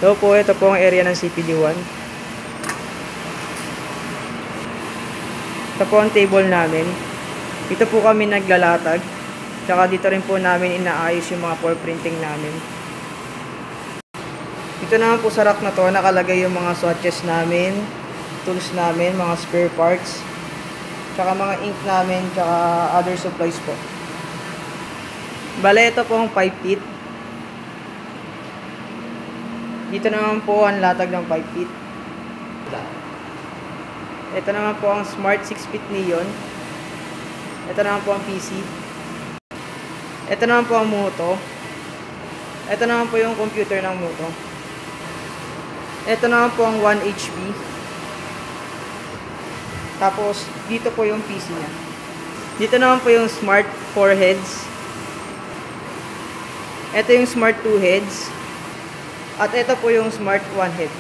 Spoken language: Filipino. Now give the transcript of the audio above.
So po, ito po ang area ng CPD-1. Ito po ang table namin. Dito po kami naglalatag. Tsaka dito rin po namin inaayos yung mga pour printing namin. Dito naman po sa rack na to, nakalagay yung mga swatches namin, tools namin, mga spare parts, tsaka mga ink namin, tsaka other supplies po. Bale, ito po ang 5 feet. Dito naman po ang latag ng 5 feet. Ito naman po ang Smart 6 feet Neon. Ito naman po ang PC. Ito naman po ang Moto. Ito naman po yung computer ng Moto. Ito naman po ang 1 HP. Tapos, dito po yung PC niya. Dito naman po yung Smart 4 heads. Ito yung Smart 2 heads. At ito po yung Smart 1 head.